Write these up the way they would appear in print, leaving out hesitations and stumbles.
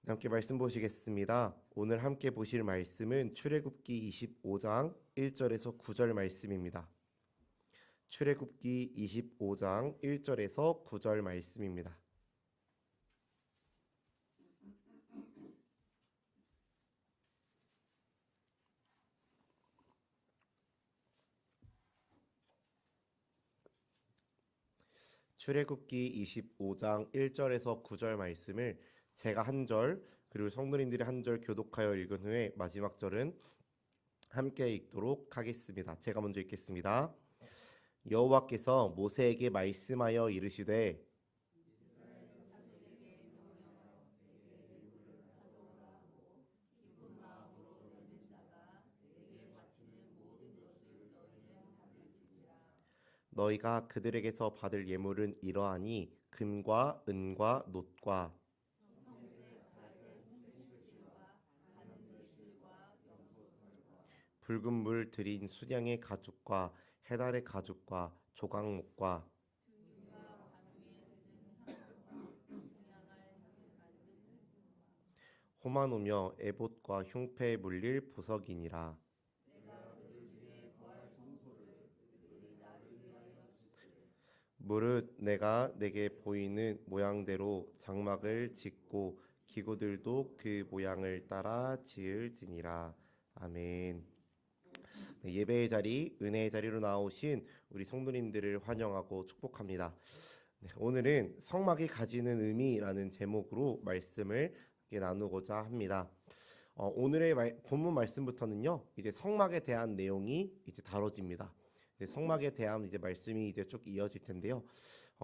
함께 말씀 보시겠습니다. 오늘 함께 보실 말씀은 출애굽기 25장 1절에서 9절 말씀입니다. 출애굽기 25장 1절에서 9절 말씀입니다. 출애굽기 25장 1절에서 9절 말씀을 제가 한 절, 그리고 성도님들이 한 절 교독하여 읽은 후에 마지막 절은 함께 읽도록 하겠습니다. 제가 먼저 읽겠습니다. 여호와께서 모세에게 말씀하여 이르시되 너희가 그들에게서 받을 예물은 이러하니 금과 은과 놋과 붉은 물 들인 순양의 가죽과 해달의 가죽과 조각목과 호마노며 에봇과 흉패에 물릴 보석이니라. 무릇 내가 내게 보이는 모양대로 장막을 짓고 기구들도 그 모양을 따라 지을지니라. 아멘. 네, 예배의 자리, 은혜의 자리로 나오신 우리 성도님들을 환영하고 축복합니다. 네, 오늘은 성막이 가지는 의미라는 제목으로 말씀을 나누고자 합니다. 오늘의 본문 말씀부터는요, 이제 성막에 대한 내용이 이제 다뤄집니다. 성막에 대한 이제 말씀이 이제 쭉 이어질 텐데요.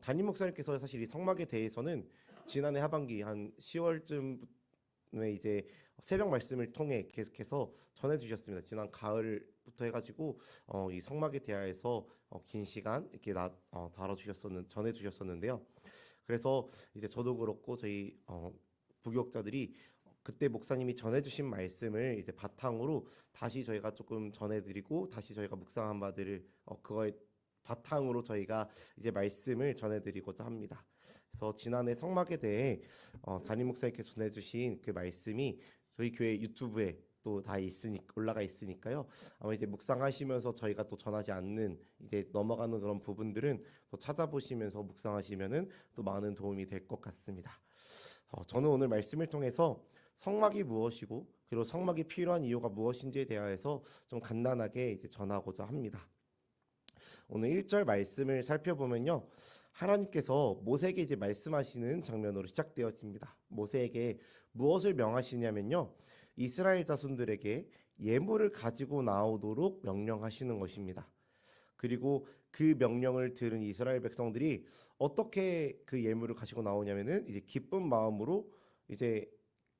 담임 목사님께서 사실 이 성막에 대해서는 지난해 하반기 한 10월쯤에 이제 새벽 말씀을 통해 계속해서 전해주셨습니다. 지난 가을부터 해가지고 이 성막에 대하여서 긴 시간 이렇게 전해주셨었는데요. 그래서 이제 저도 그렇고 저희 부교육자들이 그때 목사님이 전해주신 말씀을 이제 바탕으로 다시 저희가 조금 전해드리고 다시 저희가 묵상한 바들을 그거에 바탕으로 저희가 이제 말씀을 전해드리고자 합니다. 그래서 지난해 성막에 대해 담임 목사님께서 전해주신 그 말씀이 저희 교회 유튜브에 또 다 올라가 있으니까요. 아마 이제 묵상하시면서 저희가 또 전하지 않는 이제 넘어가는 그런 부분들은 또 찾아보시면서 묵상하시면은 또 많은 도움이 될 것 같습니다. 저는 오늘 말씀을 통해서 성막이 무엇이고 그리고 성막이 필요한 이유가 무엇인지에 대하여서 좀 간단하게 이제 전하고자 합니다. 오늘 1절 말씀을 살펴보면요. 하나님께서 모세에게 이제 말씀하시는 장면으로 시작되었습니다. 모세에게 무엇을 명하시냐면요. 이스라엘 자손들에게 예물을 가지고 나오도록 명령하시는 것입니다. 그리고 그 명령을 들은 이스라엘 백성들이 어떻게 그 예물을 가지고 나오냐면은 이제 기쁜 마음으로 이제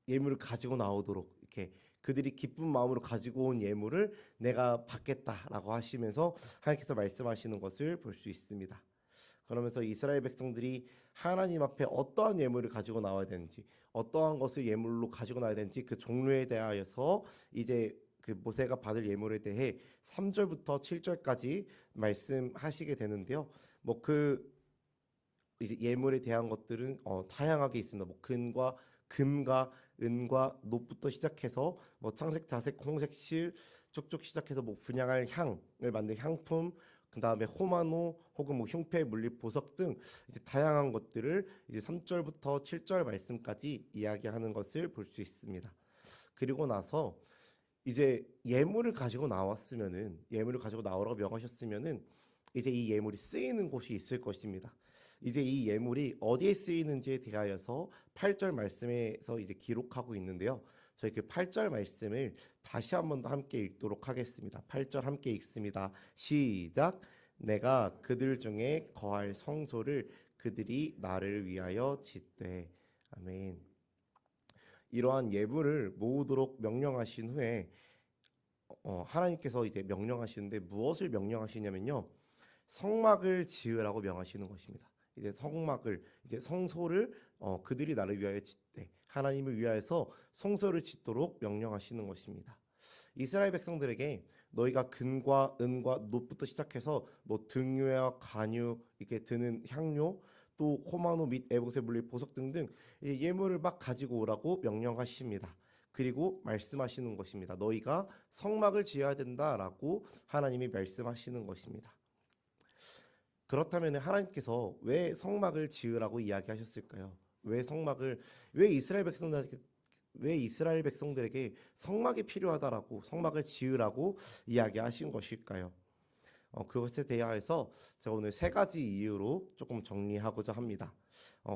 예물을 가지고 나오도록 이렇게 그들이 기쁜 마음으로 가지고 온 예물을 내가 받겠다라고 하시면서 하나님께서 말씀하시는 것을 볼 수 있습니다. 그러면서 이스라엘 백성들이 하나님 앞에 어떠한 예물을 가지고 나와야 되는지, 어떠한 것을 예물로 가지고 나와야 되는지 그 종류에 대하여서 이제 그 모세가 받을 예물에 대해 3절부터 7절까지 말씀하시게 되는데요. 뭐 그 이제 예물에 대한 것들은 다양하게 있습니다. 뭐 금과 은과 놋부터 시작해서 뭐 창색, 자색, 홍색, 실 쭉쭉 시작해서 뭐 분향할 향을 만든 향품, 그 다음에 호마노 혹은 뭐 흉패에 물릴 보석 등 이제 다양한 것들을 이제 3절부터 7절 말씀까지 이야기하는 것을 볼 수 있습니다. 그리고 나서 이제 예물을 가지고 나오라고 명하셨으면은 이제 이 예물이 쓰이는 곳이 있을 것입니다. 이제 이 예물이 어디에 쓰이는지에 대하여서 8절 말씀에서 이제 기록하고 있는데요. 저희 그 8절 말씀을 다시 한 번 더 함께 읽도록 하겠습니다. 8절 함께 읽습니다. 시작. 내가 그들 중에 거할 성소를 그들이 나를 위하여 짓되. 아멘. 이러한 예물을 모으도록 명령하신 후에 하나님께서 이제 명령하시는데 무엇을 명령하시냐면요. 성막을 지으라고 명하시는 것입니다. 이제 성소를 그들이 나를 위하여 짓되 하나님을 위하여서 성소를 짓도록 명령하시는 것입니다. 이스라엘 백성들에게 너희가 금과 은과 놋부터 시작해서 뭐 등유와 관유 이렇게 드는 향료 또 호마노 및 에봇에 물릴 보석 등등 예물을 막 가지고 오라고 명령하십니다. 그리고 말씀하시는 것입니다. 너희가 성막을 지어야 된다라고 하나님이 말씀하시는 것입니다. 그렇다면 하나님께서 왜 성막을 지으라고 이야기하셨을까요? 왜 이스라엘 백성들에게 성막이 필요하다라고 성막을 지으라고 이야기하신 것일까요? 그것에 대하여서 제가 오늘 세 가지 이유로 조금 정리하고자 합니다.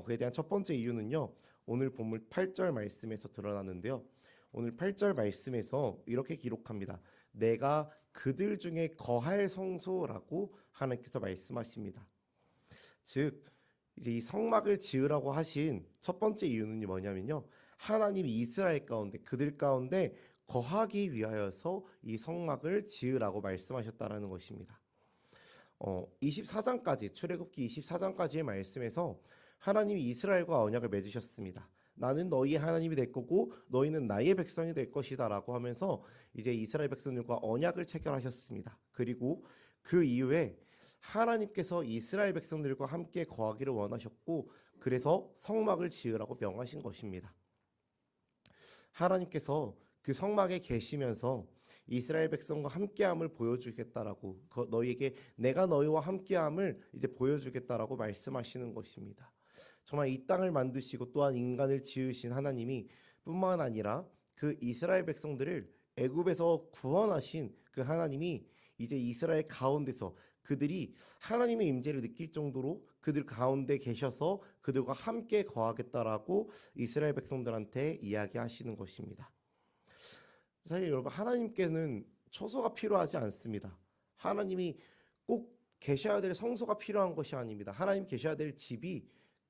그에 대한 첫 번째 이유는요, 오늘 본문 8절 말씀에서 드러나는데요. 오늘 8절 말씀에서 이렇게 기록합니다. 내가 그들 중에 거할 성소라고 하나님께서 말씀하십니다. 즉 이제 이 성막을 지으라고 하신 첫 번째 이유는 뭐냐면요, 하나님이 이스라엘 가운데 그들 가운데 거하기 위하여서 이 성막을 지으라고 말씀하셨다라는 것입니다. 24장까지 출애굽기 24장까지의 말씀에서 하나님이 이스라엘과 언약을 맺으셨습니다. 나는 너희의 하나님이 될 거고 너희는 나의 백성이 될 것이다라고 하면서 이제 이스라엘 백성들과 언약을 체결하셨습니다. 그리고 그 이후에 하나님께서 이스라엘 백성들과 함께 거하기를 원하셨고 그래서 성막을 지으라고 명하신 것입니다. 하나님께서 그 성막에 계시면서 이스라엘 백성과 함께함을 보여주겠다라고 너희에게 내가 너희와 함께함을 이제 보여주겠다라고 말씀하시는 것입니다. 정말 이 땅을 만드시고 또한 인간을 지으신 하나님이 뿐만 아니라 그 이스라엘 백성들을 애굽에서 구원하신 그 하나님이 이제 이스라엘 가운데서 그들이 하나님의 임재를 느낄 정도로 그들 가운데 계셔서 그들과 함께 거하겠다라고 이스라엘 백성들한테 이야기하시는 것입니다. 사실 여러분, 하나님께는 처소가 필요하지 않습니다. 하나님이 꼭 계셔야 될 성소가 필요한 것이 아닙니다. 하나님 계셔야 될 집이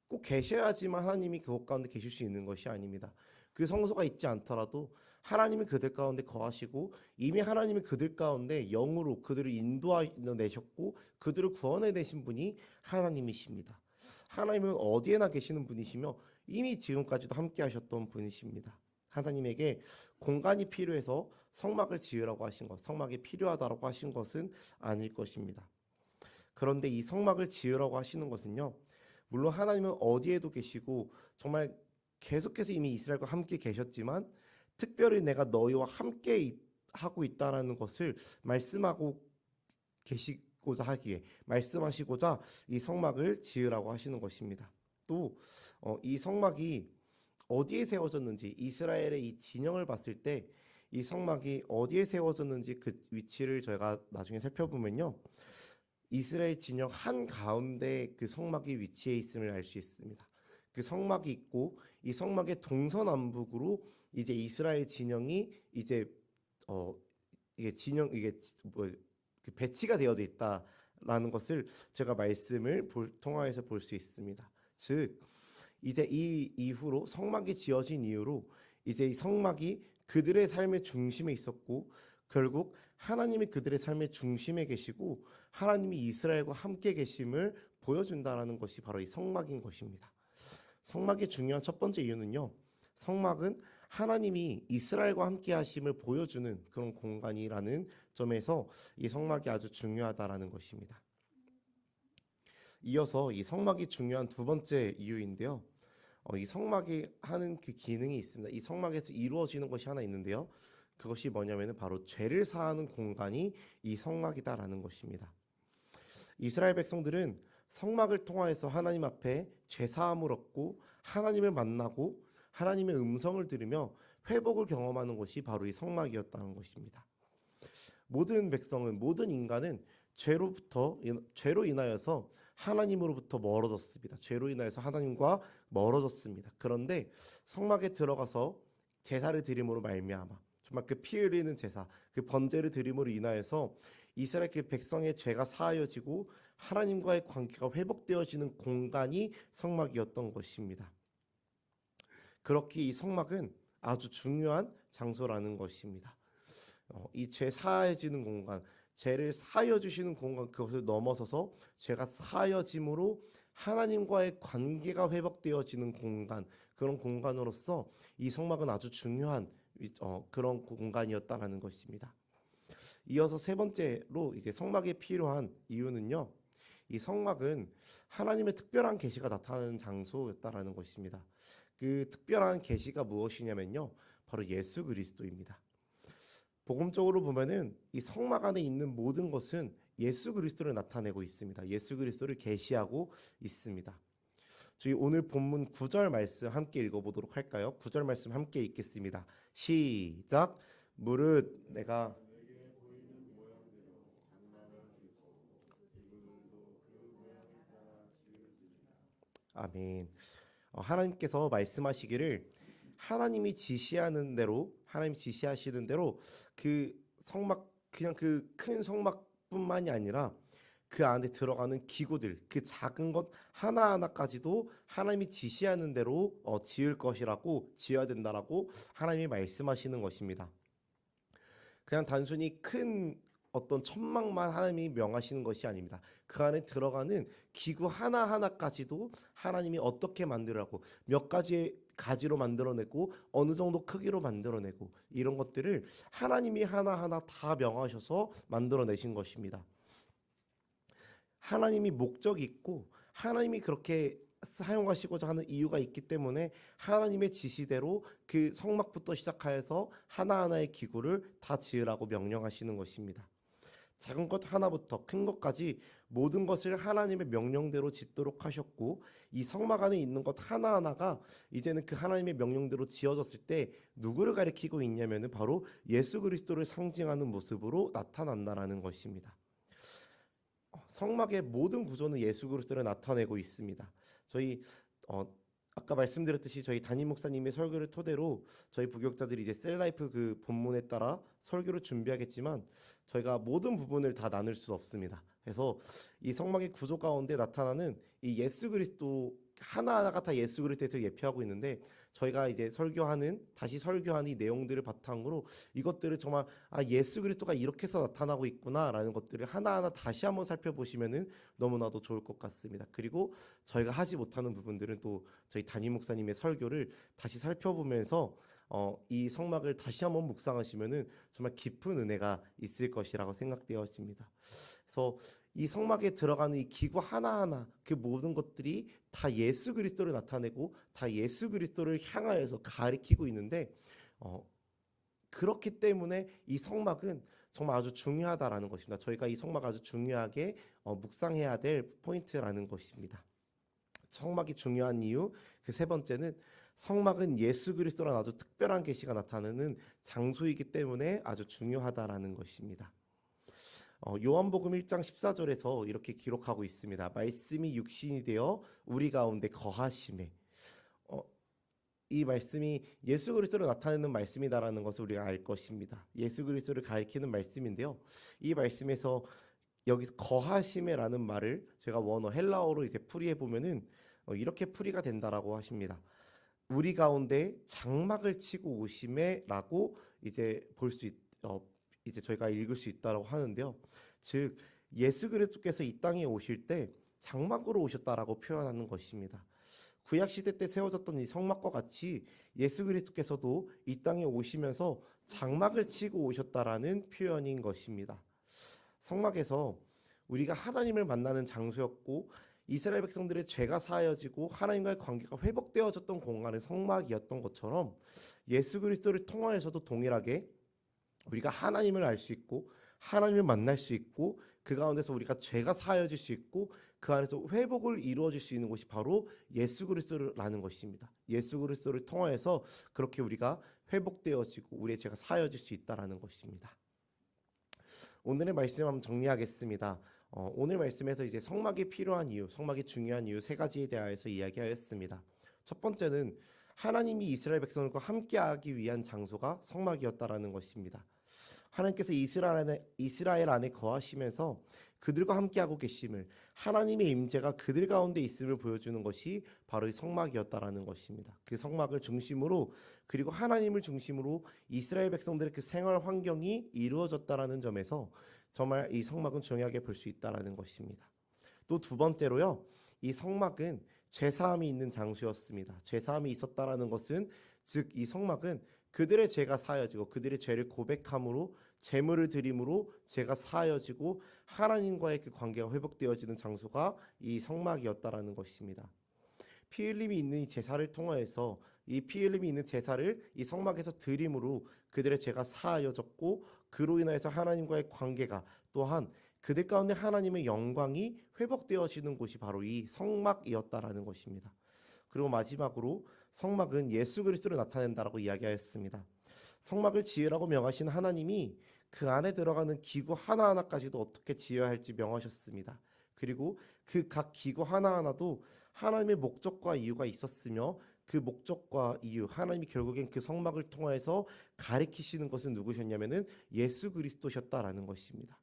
꼭 계셔야지만 하나님이 그곳 가운데 계실 수 있는 것이 아닙니다. 그 성소가 있지 않더라도 하나님이 그들 가운데 거하시고 이미 하나님이 그들 가운데 영으로 그들을 인도하내셨고 그들을 구원해내신 분이 하나님이십니다. 하나님은 어디에나 계시는 분이시며 이미 지금까지도 함께 하셨던 분이십니다. 하나님에게 공간이 필요해서 성막을 지으라고 하신 것, 성막이 필요하다고 하신 것은 아닐 것입니다. 그런데 이 성막을 지으라고 하시는 것은요, 물론 하나님은 어디에도 계시고 정말 계속해서 이미 이스라엘과 함께 계셨지만 특별히 내가 너희와 함께 하고 있다라는 것을 말씀하고 계시고자 하기에 말씀하시고자 이 성막을 지으라고 하시는 것입니다. 또 이 성막이 어디에 세워졌는지 이스라엘의 이 진영을 봤을 때 이 성막이 어디에 세워졌는지 그 위치를 저희가 나중에 살펴보면요, 이스라엘 진영 한 가운데 그 성막이 위치해 있음을 알 수 있습니다. 그 성막이 있고 이 성막의 동서남북으로 이제 이스라엘 진영이 이제 이게 그 배치가 되어져 있다라는 것을 제가 말씀을 통하여서 볼 수 있습니다. 즉 이제 이 이후로 성막이 지어진 이후로 이제 이 성막이 그들의 삶의 중심에 있었고 결국 하나님이 그들의 삶의 중심에 계시고 하나님이 이스라엘과 함께 계심을 보여준다라는 것이 바로 이 성막인 것입니다. 성막의 중요한 첫 번째 이유는요, 성막은 하나님이 이스라엘과 함께 하심을 보여주는 그런 공간이라는 점에서 이 성막이 아주 중요하다라는 것입니다. 이어서 이 성막이 중요한 두 번째 이유인데요, 이 성막이 하는 그 기능이 있습니다. 이 성막에서 이루어지는 것이 하나 있는데요, 그것이 뭐냐면은 바로 죄를 사하는 공간이 이 성막이다라는 것입니다. 이스라엘 백성들은 성막을 통하여서 하나님 앞에 죄 사함을 얻고 하나님을 만나고 하나님의 음성을 들으며 회복을 경험하는 것이 바로 이 성막이었다는 것입니다. 모든 백성은, 모든 인간은 죄로 인하여서 하나님으로부터 멀어졌습니다. 죄로 인하여서 하나님과 멀어졌습니다. 그런데 성막에 들어가서 제사를 드림으로 말미암아 정말 그 피 흘리는 제사, 그 번제를 드림으로 인하여서 이스라엘 그 백성의 죄가 사하여지고 하나님과의 관계가 회복되어지는 공간이 성막이었던 것입니다. 그렇게 이 성막은 아주 중요한 장소라는 것입니다. 이 죄 사하여지는 공간, 죄를 사하여 주시는 공간, 그것을 넘어서서 죄가 사하여짐으로 하나님과의 관계가 회복되어지는 공간, 그런 공간으로서 이 성막은 아주 중요한 그런 공간이었다라는 것입니다. 이어서 세 번째로 이제 성막에 필요한 이유는요, 이 성막은 하나님의 특별한 계시가 나타나는 장소였다라는 것입니다. 그 특별한 계시가 무엇이냐면요, 바로 예수 그리스도입니다. 복음적으로 보면은 이 성막 안에 있는 모든 것은 예수 그리스도를 나타내고 있습니다. 예수 그리스도를 계시하고 있습니다. 저희 오늘 본문 9절 말씀 함께 읽어보도록 할까요? 9절 말씀 함께 읽겠습니다. 시작. 무릇 내가 아멘. 하나님께서 말씀하시기를 하나님이 지시하는 대로, 하나님이 지시하시는 대로 그 성막, 그냥 그 큰 성막뿐만이 아니라 그 안에 들어가는 기구들, 그 작은 것 하나하나까지도 하나님이 지시하는 대로 지을 것이라고, 지어야 된다라고 하나님이 말씀하시는 것입니다. 그냥 단순히 큰 어떤 천막만 하나님이 명하시는 것이 아닙니다. 그 안에 들어가는 기구 하나하나까지도 하나님이 어떻게 만들라고, 몇 가지의 가지로 만들어내고 어느 정도 크기로 만들어내고, 이런 것들을 하나님이 하나하나 다 명하셔서 만들어내신 것입니다. 하나님이 목적이 있고 하나님이 그렇게 사용하시고자 하는 이유가 있기 때문에 하나님의 지시대로 그 성막부터 시작하여서 하나하나의 기구를 다 지으라고 명령하시는 것입니다. 작은 것 하나부터 큰 것까지 모든 것을 하나님의 명령대로 짓도록 하셨고, 이 성막 안에 있는 것 하나하나가 이제는 그 하나님의 명령대로 지어졌을 때 누구를 가리키고 있냐면은 바로 예수 그리스도를 상징하는 모습으로 나타난다라는 것입니다. 성막의 모든 구조는 예수 그리스도를 나타내고 있습니다. 저희 아까 말씀드렸듯이 저희 담임 목사님의 설교를 토대로 저희 부교육자들이 이제 셀라이프 그 본문에 따라 설교를 준비하겠지만 저희가 모든 부분을 다 나눌 수 없습니다. 그래서 이 성막의 구조 가운데 나타나는 이 예수 그리스도 하나하나가 다 예수 그리스도에서 예표하고 있는데, 저희가 이제 다시 설교하는 이 내용들을 바탕으로 이것들을 정말 예수 그리스도가 이렇게 해서 나타나고 있구나라는 것들을 하나하나 다시 한번 살펴보시면은 너무나도 좋을 것 같습니다. 그리고 저희가 하지 못하는 부분들은 또 저희 담임 목사님의 설교를 다시 살펴보면서 이 성막을 다시 한번 묵상하시면은 정말 깊은 은혜가 있을 것이라고 생각되었습니다. 그래서 이 성막에 들어가는 이 기구 하나하나, 그 모든 것들이 다 예수 그리스도를 나타내고 다 예수 그리스도를 향하여서 가리키고 있는데, 그렇기 때문에 이 성막은 정말 아주 중요하다라는 것입니다. 저희가 이 성막 아주 중요하게 묵상해야 될 포인트라는 것입니다. 성막이 중요한 이유, 그 세 번째는 성막은 예수 그리스도라는 아주 특별한 계시가 나타나는 장소이기 때문에 아주 중요하다라는 것입니다. 요한복음 1장 14절에서 이렇게 기록하고 있습니다. 말씀이 육신이 되어 우리 가운데 거하심에. 이 말씀이 예수 그리스도를 나타내는 말씀이다라는 것을 우리가 알 것입니다. 예수 그리스도를 가리키는 말씀인데요. 이 말씀에서 여기서 거하심에라는 말을 제가 원어 헬라어로 이제 풀이해 보면은 이렇게 풀이가 된다라고 하십니다. 우리 가운데 장막을 치고 오심에라고 이제 이제 저희가 읽을 수 있다라고 하는데요. 즉 예수 그리스도께서 이 땅에 오실 때 장막으로 오셨다라고 표현하는 것입니다. 구약 시대 때 세워졌던 이 성막과 같이 예수 그리스도께서도 이 땅에 오시면서 장막을 치고 오셨다라는 표현인 것입니다. 성막에서 우리가 하나님을 만나는 장소였고, 이스라엘 백성들의 죄가 사하여지고 하나님과의 관계가 회복되어졌던 공간은 성막이었던 것처럼, 예수 그리스도를 통하여서도 동일하게 우리가 하나님을 알 수 있고 하나님을 만날 수 있고 그 가운데서 우리가 죄가 사하여질 수 있고 그 안에서 회복을 이루어질 수 있는 것이 바로 예수 그리스도라는 것입니다. 예수 그리스도를 통하여서 그렇게 우리가 회복되어지고 우리의 죄가 사하여질 수 있다라는 것입니다. 오늘의 말씀 한번 정리하겠습니다. 오늘 말씀에서 이제 성막이 필요한 이유, 성막이 중요한 이유 세 가지에 대하여서 이야기하였습니다. 첫 번째는 하나님이 이스라엘 백성들과 함께하기 위한 장소가 성막이었다라는 것입니다. 하나님께서 이스라엘 안에 거하시면서 그들과 함께하고 계심을, 하나님의 임재가 그들 가운데 있음을 보여주는 것이 바로 이 성막이었다라는 것입니다. 그 성막을 중심으로, 그리고 하나님을 중심으로 이스라엘 백성들의 그 생활 환경이 이루어졌다라는 점에서 정말 이 성막은 중요하게 볼 수 있다라는 것입니다. 또 두 번째로요, 이 성막은 죄사함이 있는 장소였습니다. 죄사함이 있었다라는 것은 즉 이 성막은 그들의 죄가 사하여지고 그들의 죄를 고백함으로 제물을 드림으로 죄가 사하여지고 하나님과의 그 관계가 회복되어지는 장소가 이 성막이었다라는 것입니다. 피 흘림이 있는 이 제사를 통하여서 이 피 흘림이 있는 제사를 이 성막에서 드림으로 그들의 죄가 사하여졌고 그로 인하여서 하나님과의 관계가 또한 그들 가운데 하나님의 영광이 회복되어지는 곳이 바로 이 성막이었다라는 것입니다. 그리고 마지막으로 성막은 예수 그리스도를 나타낸다라고 이야기하였습니다. 성막을 지으라고 명하신 하나님이 그 안에 들어가는 기구 하나하나까지도 어떻게 지어야 할지 명하셨습니다. 그리고 그 각 기구 하나하나도 하나님의 목적과 이유가 있었으며 그 목적과 이유, 하나님이 결국엔 그 성막을 통해서 가리키시는 것은 누구셨냐면은 예수 그리스도셨다라는 것입니다.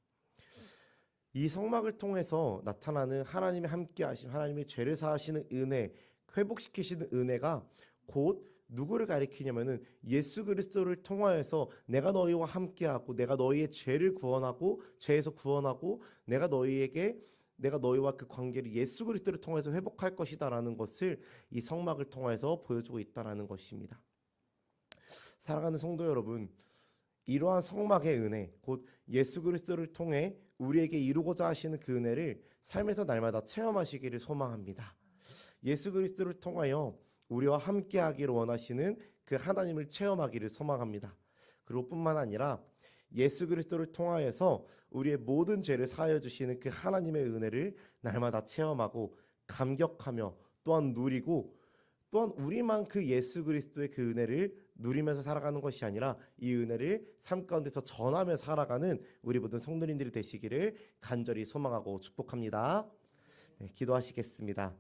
이 성막을 통해서 나타나는 하나님의 함께하심, 하나님의 죄를 사하시는 은혜, 회복시키시는 은혜가 곧 누구를 가리키냐면은 예수 그리스도를 통하여서 내가 너희와 함께하고 내가 너희의 죄를 구원하고 죄에서 구원하고 내가 너희와 그 관계를 예수 그리스도를 통해서 회복할 것이다라는 것을 이 성막을 통해서 보여주고 있다라는 것입니다. 사랑하는 성도 여러분, 이러한 성막의 은혜, 곧 예수 그리스도를 통해 우리에게 이루고자 하시는 그 은혜를 삶에서 날마다 체험하시기를 소망합니다. 예수 그리스도를 통하여 우리와 함께하기를 원하시는 그 하나님을 체험하기를 소망합니다. 그리고 뿐만 아니라 예수 그리스도를 통하여서 우리의 모든 죄를 사하여 주시는 그 하나님의 은혜를 날마다 체험하고 감격하며 또한 누리고 또한 우리만 그 예수 그리스도의 그 은혜를 누리면서 살아가는 것이 아니라 이 은혜를 삶 가운데서 전하며 살아가는 우리 모든 성도님들이 되시기를 간절히 소망하고 축복합니다. 네, 기도하시겠습니다.